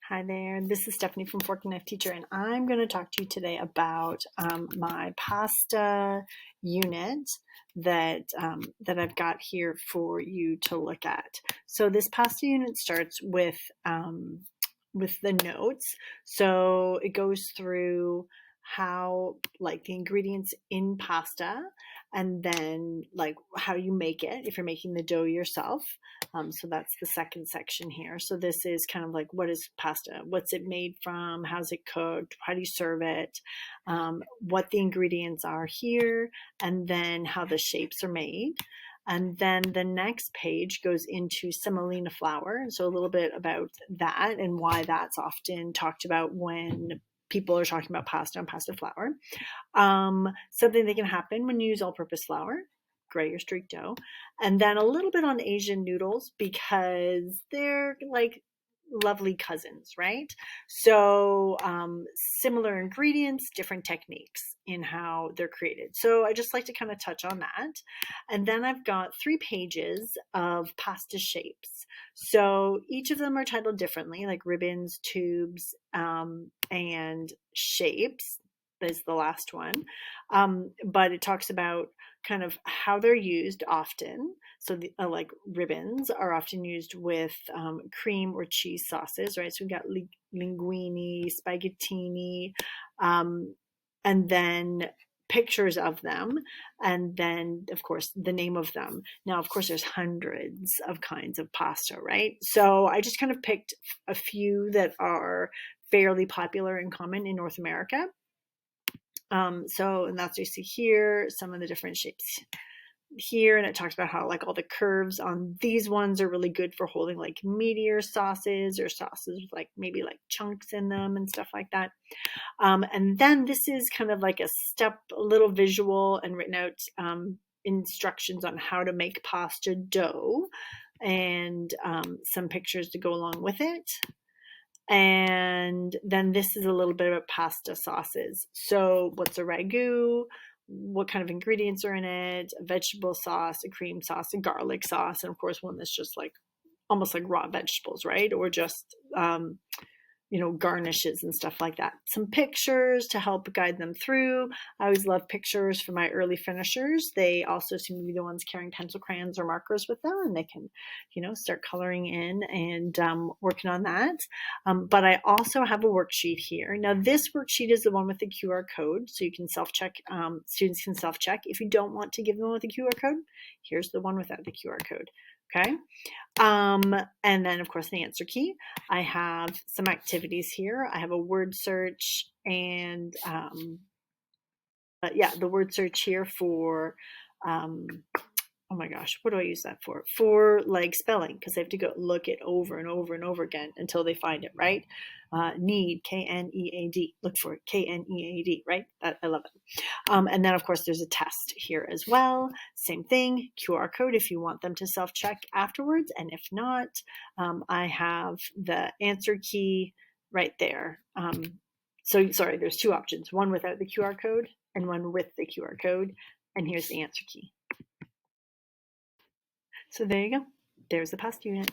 Hi there, this is Stephanie from Fork and Knife Teacher, and I'm going to talk to you today about my pasta unit that I've got here for you to look at. So this pasta unit starts with the notes. So it goes through how like the ingredients in pasta, and then like how you make it if you're making the dough yourself. So that's the second section here. So this is kind of like, what is pasta? What's it made from? How's it cooked? How do you serve it? What the ingredients are here, and then how the shapes are made. And then the next page goes into semolina flour. So a little bit about that and why that's often talked about when people are talking about pasta and pasta flour. Something that can happen when you use all-purpose flour, gray or streaked dough, and then a little bit on Asian noodles because they're like lovely cousins, right? So similar ingredients, different techniques in how they're created. So I just like to kind of touch on that. And then I've got 3 pages of pasta shapes. So each of them are titled differently, like ribbons, tubes, and shapes is the last one. But it talks about kind of how they're used often. So like ribbons are often used with cream or cheese sauces, right? So we've got linguine, spaghettini, and then pictures of them, and then of course the name of them. Now of course there's hundreds of kinds of pasta, right? So I just kind of picked a few that are fairly popular and common in North America. And that's what you see here, some of the different shapes here, and it talks about how like all the curves on these ones are really good for holding like meatier sauces or sauces with like maybe like chunks in them and stuff like that. And then this is kind of like a little visual and written out instructions on how to make pasta dough, and some pictures to go along with it. And then this is a little bit about pasta sauces. So what's a ragu? What kind of ingredients are in it? A vegetable sauce, a cream sauce, a garlic sauce, and of course one that's just like almost like raw vegetables, right? Or just garnishes and stuff like that. Some pictures to help guide them through. I always love pictures for my early finishers. They also seem to be the ones carrying pencil, crayons, or markers with them, and they can, start coloring in and working on that. But I also have a worksheet here. Now, this worksheet is the one with the QR code, so you can self-check. Students can self-check. If you don't want to give them with a QR code, here's the one without the QR code. Okay. And then of course the answer key. I have some activities here. I have a word search and, the word search here for, oh my gosh, what do I use that for? For like spelling, because they have to go look it over and over and over again until they find it, right? Need, K-N-E-A-D. Look for it, K-N-E-A-D, right? I love it. And then, of course, there's a test here as well. Same thing, QR code if you want them to self-check afterwards. And if not, I have the answer key right there. Sorry, there's 2 options, one without the QR code and one with the QR code. And here's the answer key. So there you go. There's the pasta unit.